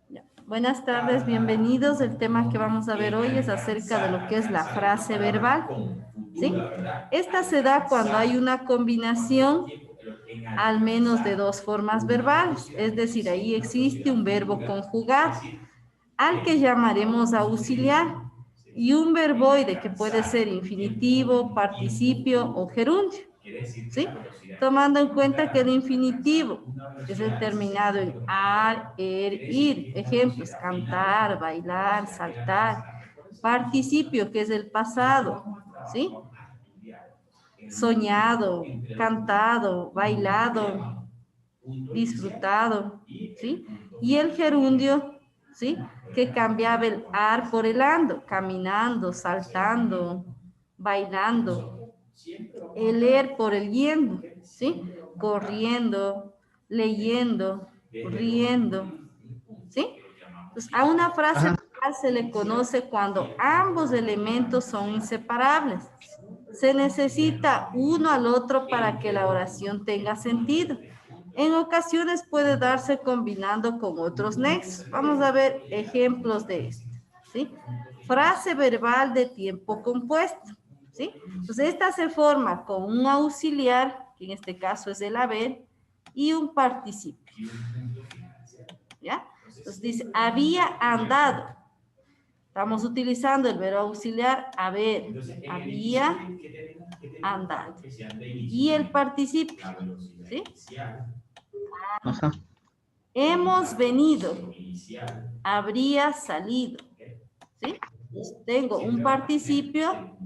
Ya. Buenas tardes, bienvenidos. El tema que vamos a ver hoy es acerca de lo que es la frase verbal, ¿sí? Esta se da cuando hay una combinación al menos de dos formas verbales, es decir, ahí existe un verbo conjugado, al que llamaremos auxiliar, y un verboide que puede ser infinitivo, participio o gerundio, ¿sí? Tomando en cuenta que el infinitivo es el terminado en ar, ir. Ejemplos, cantar, bailar, saltar. Participio, que es el pasado, ¿sí? Soñado, cantado, bailado, disfrutado, ¿sí? Y el gerundio, ¿sí? Que cambiaba el ar por el ando, caminando, saltando, bailando. El leer por el yendo, ¿sí? Corriendo, leyendo, riendo, ¿sí? Entonces, a una frase se le conoce cuando ambos elementos son inseparables. Se necesita uno al otro para que la oración tenga sentido. En ocasiones puede darse combinando con otros nexos. Vamos a ver ejemplos de esto, ¿sí? Frase verbal de tiempo compuesto, ¿sí? Entonces, esta se forma con un auxiliar, que en este caso es el haber, y un participio, ¿ya? Entonces dice, había andado. Estamos utilizando el verbo auxiliar haber, había andado. Y el participio, ¿sí? Ajá. Hemos venido, habría salido, ¿sí? Entonces, tengo un participio,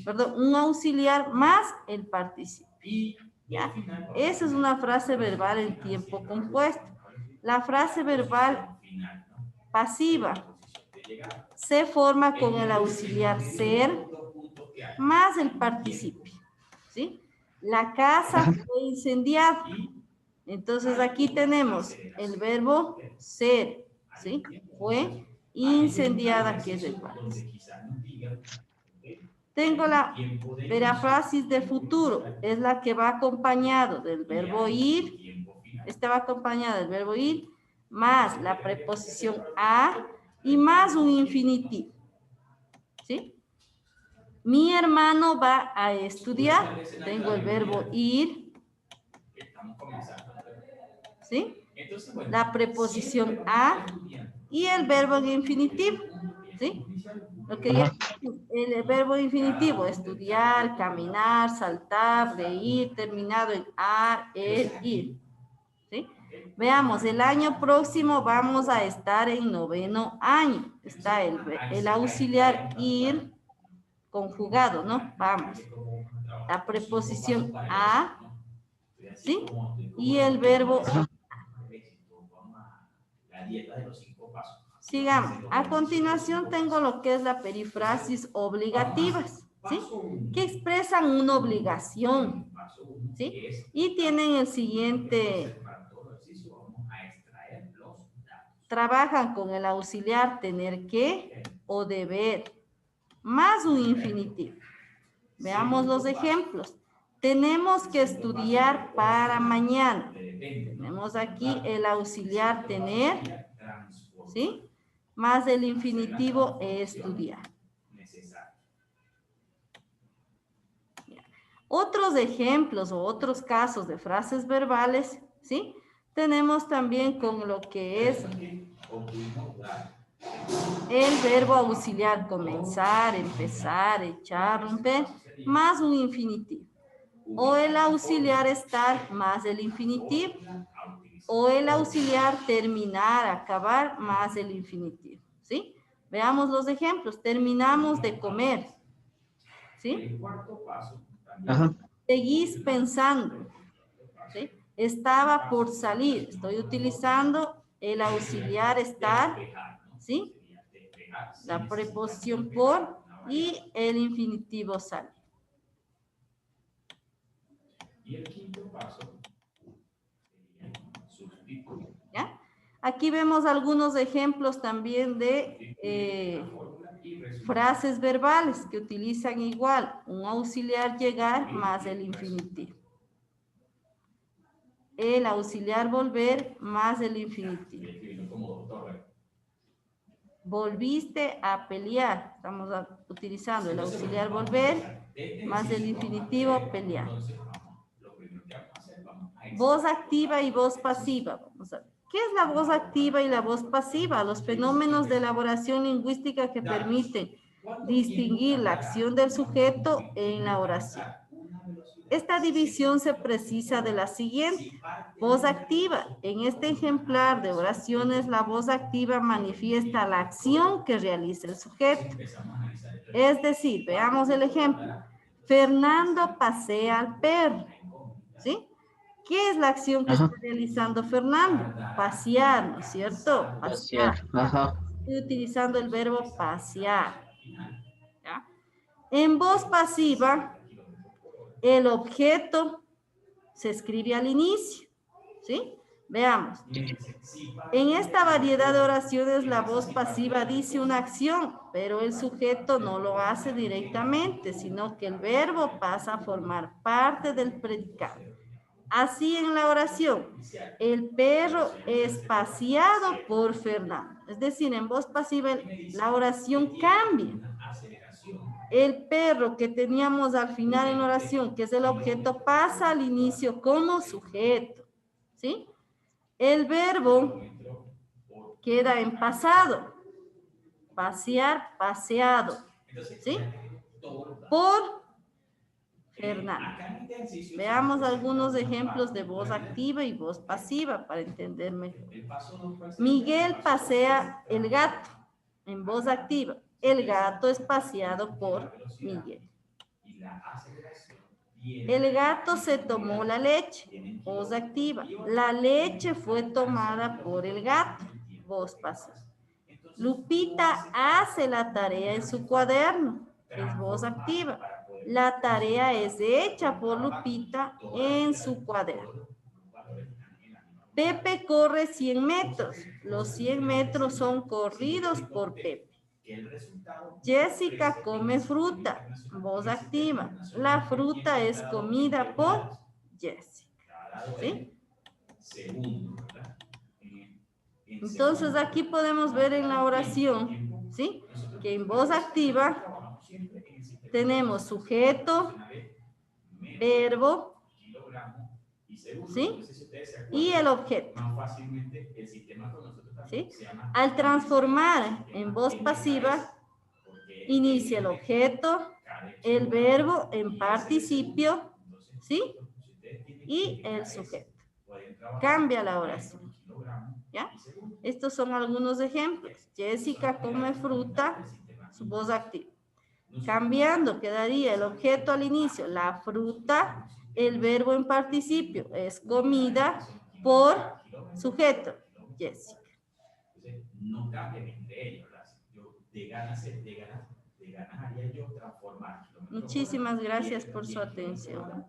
perdón, un auxiliar más el participio, ¿ya? Esa es una frase verbal en tiempo compuesto. La frase verbal pasiva se forma con el auxiliar ser más el participio, ¿sí? La casa fue incendiada. Entonces aquí tenemos el verbo ser, ¿sí? Fue incendiada, que es el participio. Tengo la peráfrasis de futuro, es la que va acompañado del verbo ir, este va acompañado del verbo ir, más la preposición a y más un infinitivo, ¿sí? Mi hermano va a estudiar, tengo el verbo ir, ¿sí? La preposición a y el verbo en infinitivo, ¿sí? Lo que ya el verbo infinitivo, estudiar, caminar, saltar, reír, terminado en a, ir, ¿sí? Veamos, el año próximo vamos a estar en 9º año. Está el auxiliar ir conjugado, ¿no? Vamos. La preposición a, ¿sí? Y el verbo sigamos. A continuación tengo lo que es la perífrasis obligativas, ¿sí? Que expresan una obligación, ¿sí? Y tienen el siguiente, trabajan con el auxiliar tener que o deber, más un infinitivo. Veamos los ejemplos. Tenemos que estudiar para mañana. Tenemos aquí el auxiliar tener, ¿sí? Más el infinitivo estudiar. Otros ejemplos o otros casos de frases verbales, ¿sí? Tenemos también con lo que es el verbo auxiliar comenzar, empezar, echar, romper, más un infinitivo. O el auxiliar estar más el infinitivo. O el auxiliar terminar, acabar, más el infinitivo, ¿sí? Veamos los ejemplos. Terminamos de comer, ¿sí? Ajá. Seguís pensando, ¿sí? Estaba por salir. Estoy utilizando el auxiliar estar, ¿sí? La preposición por y el infinitivo salir. ¿Ya? Aquí vemos algunos ejemplos también de frases verbales que utilizan igual un auxiliar llegar más el infinitivo. el auxiliar volver más el infinitivo. Volviste a pelear. Estamos utilizando el auxiliar volver más el infinitivo pelear. Voz activa y voz pasiva. Vamos a ver. ¿Qué es la voz activa y la voz pasiva? Los fenómenos de elaboración lingüística que permiten distinguir la acción del sujeto en la oración. Esta división se precisa de la siguiente. Voz activa. En este ejemplar de oraciones, la voz activa manifiesta la acción que realiza el sujeto. Es decir, veamos el ejemplo. Fernando pasea al perro. ¿Sí? ¿Qué es la acción que está realizando Fernando? Pasear, ¿no es cierto? Pasear. Ajá. Estoy utilizando el verbo pasear. ¿Ya? En voz pasiva, el objeto se escribe al inicio. ¿Sí? Veamos. En esta variedad de oraciones, la voz pasiva dice una acción, pero el sujeto no lo hace directamente, sino que el verbo pasa a formar parte del predicado. Así en la oración, el perro es paseado por Fernando. Es decir, en voz pasiva la oración cambia. El perro que teníamos al final en la oración, que es el objeto, pasa al inicio como sujeto. ¿Sí? El verbo queda en pasado. Pasear, paseado. ¿Sí? Por Fernando. Veamos algunos ejemplos de voz activa y voz pasiva para entender mejor. Miguel pasea el gato en voz activa. El gato es paseado por Miguel. El gato se tomó la leche, voz activa. La leche fue tomada por el gato, voz pasiva. Lupita hace la tarea en su cuaderno, es voz activa. La tarea es hecha por Lupita en su cuaderno. Pepe corre 100 metros. Los 100 metros son corridos por Pepe. Jessica come fruta, voz activa. La fruta es comida por Jessica. ¿Sí? Entonces aquí podemos ver en la oración, ¿sí? Que en voz activa tenemos sujeto, verbo, ¿sí? Y el objeto. ¿Sí? Al transformar en voz pasiva, inicia el objeto, el verbo en participio, ¿sí? Y el sujeto. Cambia la oración. ¿Ya? Estos son algunos ejemplos. Jessica come fruta, su voz activa. Cambiando, quedaría el objeto al inicio, la fruta, el verbo en participio, es comida por sujeto, Jessica. No cambien entre ellos, de ganas haría yo transformar. Muchísimas gracias por su atención.